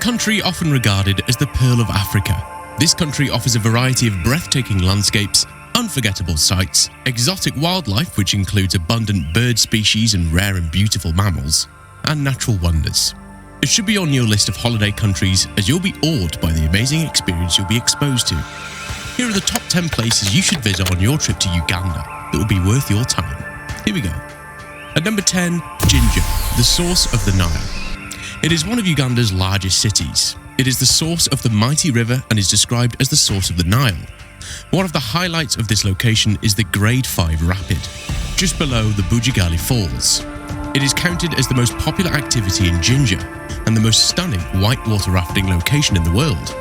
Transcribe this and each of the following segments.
country often regarded as the Pearl of Africa, this country offers a variety of breathtaking landscapes, unforgettable sights, exotic wildlife which includes abundant bird species and rare and beautiful mammals, and natural wonders. It should be on your list of holiday countries as you'll be awed by the amazing experience you'll be exposed to. Here are the top 10 places you should visit on your trip to Uganda that will be worth your time. Here we go. At number 10, Jinja, the source of the Nile. It is one of Uganda's largest cities. It is the source of the mighty river and is described as the source of the Nile. One of the highlights of this location is the Grade 5 Rapid, just below the Bwindi Falls. It is counted as the most popular activity in Jinja and the most stunning whitewater rafting location in the world.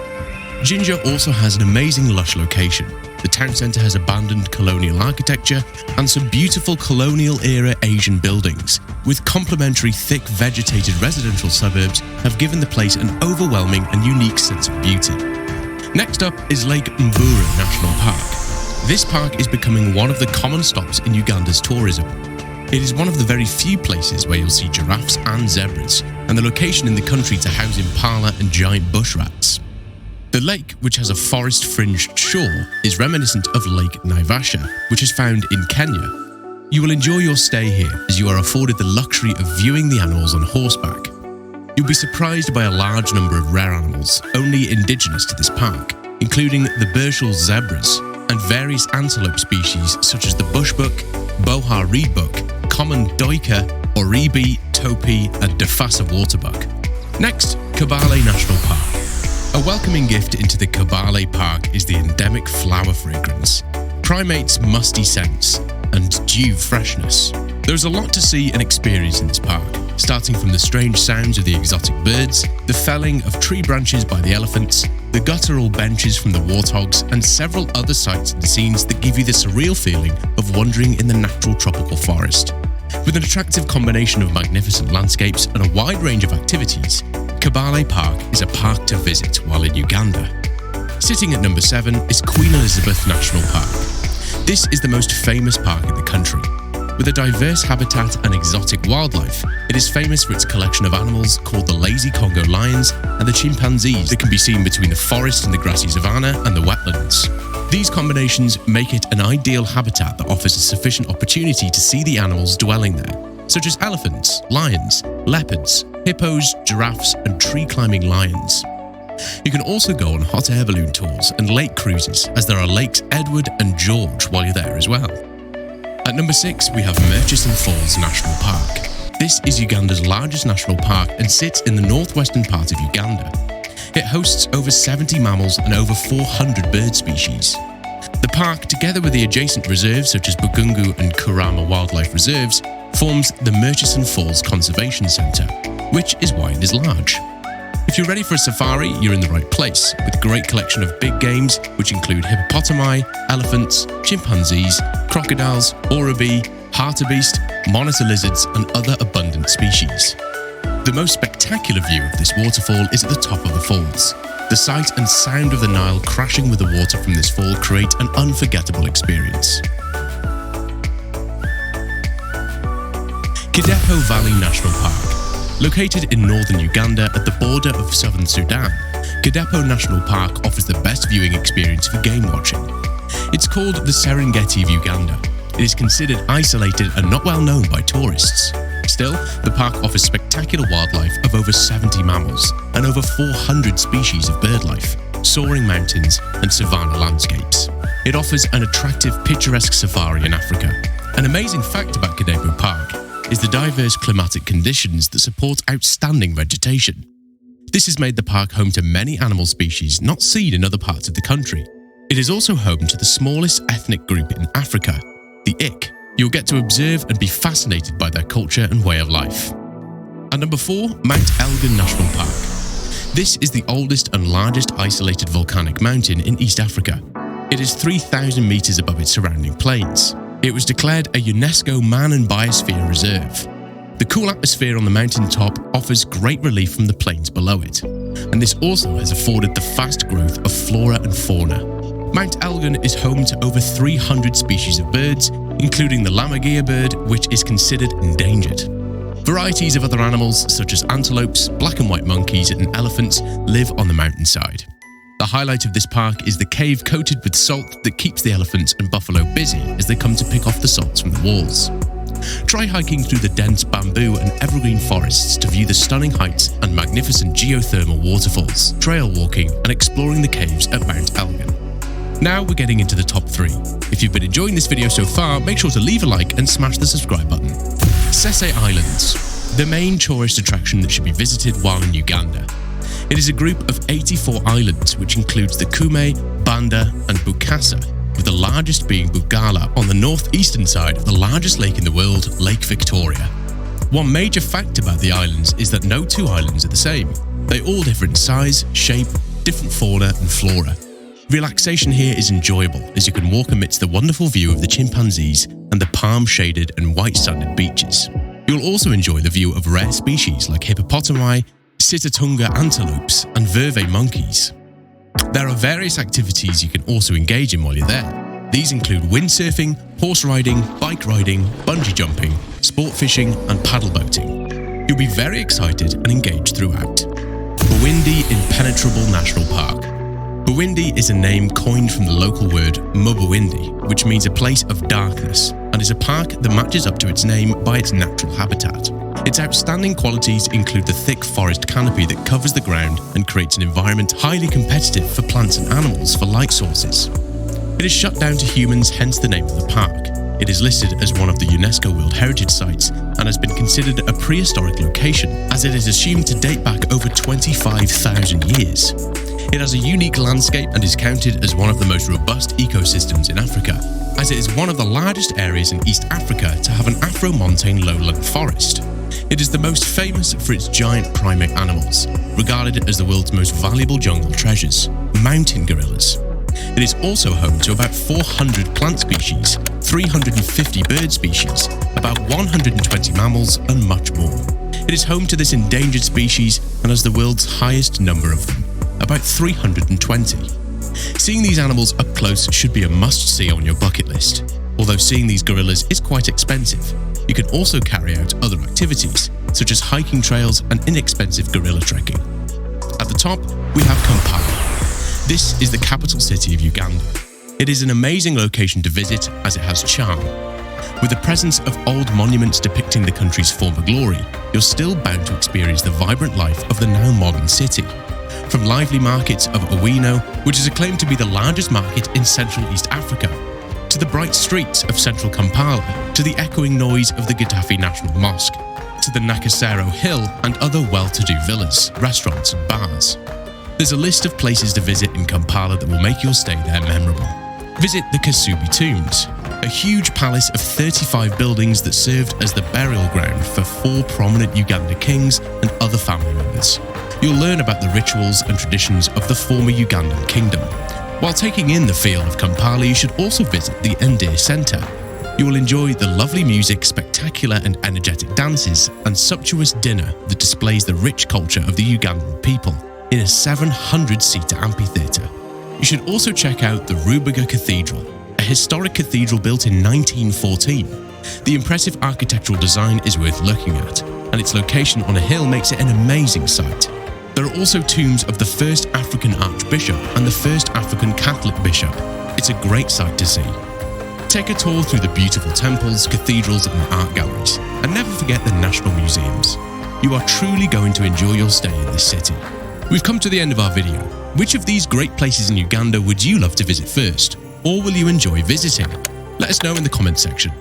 Jinja also has an amazing lush location. The town centre has abandoned colonial architecture and some beautiful colonial-era Asian buildings, with complementary thick vegetated residential suburbs have given the place an overwhelming and unique sense of beauty. Next up is Lake Mbura National Park. This park is becoming one of the common stops in Uganda's tourism. It is one of the very few places where you'll see giraffes and zebras, and the location in the country to house impala and giant bush rats. The lake, which has a forest-fringed shore, is reminiscent of Lake Naivasha, which is found in Kenya. You will enjoy your stay here as you are afforded the luxury of viewing the animals on horseback. You'll be surprised by a large number of rare animals only indigenous to this park, including the Burchell zebras and various antelope species such as the bushbuck, boha reedbuck, common doika, oribi, topi, and Dafasa waterbuck. Next, Kabale National Park. A welcoming gift into the Kabale Park is the endemic flower fragrance, primates' musty scents, and dew freshness. There is a lot to see and experience in this park, starting from the strange sounds of the exotic birds, the felling of tree branches by the elephants, the guttural benches from the warthogs, and several other sights and scenes that give you the surreal feeling of wandering in the natural tropical forest. With an attractive combination of magnificent landscapes and a wide range of activities, Kabale Park is a park to visit while in Uganda. Sitting at number 7 is Queen Elizabeth National Park. This is the most famous park in the country. With a diverse habitat and exotic wildlife, it is famous for its collection of animals called the lazy Congo lions and the chimpanzees that can be seen between the forest and the grassy savanna and the wetlands. These combinations make it an ideal habitat that offers a sufficient opportunity to see the animals dwelling there, such as elephants, lions, leopards, hippos, giraffes, and tree-climbing lions. You can also go on hot air balloon tours and lake cruises, as there are Lakes Edward and George while you're there as well. At number 6, we have Murchison Falls National Park. This is Uganda's largest national park and sits in the northwestern part of Uganda. It hosts over 70 mammals and over 400 bird species. The park, together with the adjacent reserves such as Bugungu and Kurama Wildlife Reserves, forms the Murchison Falls Conservation Centre, which is why it is large. If you're ready for a safari, you're in the right place, with a great collection of big games which include hippopotami, elephants, chimpanzees, crocodiles, oribi, hartebeest, monitor lizards, and other abundant species. The most spectacular view of this waterfall is at the top of the falls. The sight and sound of the Nile crashing with the water from this fall create an unforgettable experience. Kidepo Valley National Park. Located in northern Uganda at the border of southern Sudan, Kidepo National Park offers the best viewing experience for game watching. It's called the Serengeti of Uganda. It is considered isolated and not well known by tourists. Still, the park offers spectacular wildlife of over 70 mammals and over 400 species of birdlife, soaring mountains and savanna landscapes. It offers an attractive, picturesque safari in Africa. An amazing fact about Kidepo Park is the diverse climatic conditions that support outstanding vegetation. This has made the park home to many animal species not seen in other parts of the country. It is also home to the smallest ethnic group in Africa, the Ik. You'll get to observe and be fascinated by their culture and way of life. At number 4, Mount Elgon National Park. This is the oldest and largest isolated volcanic mountain in East Africa. It is 3,000 meters above its surrounding plains. It was declared a UNESCO Man and Biosphere Reserve. The cool atmosphere on the mountain top offers great relief from the plains below it, and this also has afforded the fast growth of flora and fauna. Mount Elgon is home to over 300 species of birds, including the Lamagia bird, which is considered endangered. Varieties of other animals such as antelopes, black and white monkeys and elephants live on the mountainside. The highlight of this park is the cave coated with salt that keeps the elephants and buffalo busy as they come to pick off the salts from the walls. Try hiking through the dense bamboo and evergreen forests to view the stunning heights and magnificent geothermal waterfalls, trail walking and exploring the caves at Mount Elgin. Now we're getting into the top 3. If you've been enjoying this video so far, make sure to leave a like and smash the subscribe button. Sese Islands, the main tourist attraction that should be visited while in Uganda. It is a group of 84 islands which includes the Kume, Banda and Bukasa, with the largest being Bugala on the northeastern side of the largest lake in the world, Lake Victoria. One major fact about the islands is that no two islands are the same. They're all different in size, shape, different fauna and flora. Relaxation here is enjoyable as you can walk amidst the wonderful view of the chimpanzees and the palm-shaded and white-sanded beaches. You'll also enjoy the view of rare species like hippopotami, Sitatunga antelopes and vervet monkeys. There are various activities you can also engage in while you're there. These include windsurfing, horse riding, bike riding, bungee jumping, sport fishing and paddle boating. You'll be very excited and engaged throughout. Bwindi Impenetrable National Park. Bwindi is a name coined from the local word Mubwindi, which means a place of darkness, and is a park that matches up to its name by its natural habitat. Its outstanding qualities include the thick forest canopy that covers the ground and creates an environment highly competitive for plants and animals for light sources. It is shut down to humans, hence the name of the park. It is listed as one of the UNESCO World Heritage Sites and has been considered a prehistoric location, as it is assumed to date back over 25,000 years. It has a unique landscape and is counted as one of the most robust ecosystems in Africa, as it is one of the largest areas in East Africa to have an Afro-montane lowland forest. It is the most famous for its giant primate animals, regarded as the world's most valuable jungle treasures, mountain gorillas. It is also home to about 400 plant species, 350 bird species, about 120 mammals and much more. It is home to this endangered species and has the world's highest number of them, about 320. Seeing these animals up close should be a must-see on your bucket list. Although seeing these gorillas is quite expensive, you can also carry out other activities, such as hiking trails and inexpensive gorilla trekking. At the top, we have Kampala. This is the capital city of Uganda. It is an amazing location to visit as it has charm. With the presence of old monuments depicting the country's former glory, you're still bound to experience the vibrant life of the now modern city. From lively markets of Owino, which is acclaimed to be the largest market in Central East Africa, to the bright streets of central Kampala, to the echoing noise of the Gaddafi National Mosque, to the Nakasero Hill and other well-to-do villas, restaurants and bars. There's a list of places to visit in Kampala that will make your stay there memorable. Visit the Kasubi Tombs, a huge palace of 35 buildings that served as the burial ground for 4 prominent Uganda kings and other family members. You'll learn about the rituals and traditions of the former Ugandan kingdom. While taking in the feel of Kampala, you should also visit the Ndere Centre. You will enjoy the lovely music, spectacular and energetic dances, and sumptuous dinner that displays the rich culture of the Ugandan people in a 700-seater amphitheatre. You should also check out the Rubiga Cathedral, a historic cathedral built in 1914. The impressive architectural design is worth looking at, and its location on a hill makes it an amazing sight. There are also tombs of the first African Archbishop and the first African Catholic Bishop. It's a great sight to see. Take a tour through the beautiful temples, cathedrals and art galleries, and never forget the national museums. You are truly going to enjoy your stay in this city. We've come to the end of our video. Which of these great places in Uganda would you love to visit first? Or will you enjoy visiting? Let us know in the comments section.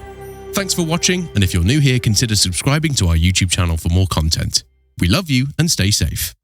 Thanks for watching, and if you're new here, consider subscribing to our YouTube channel for more content. We love you and stay safe.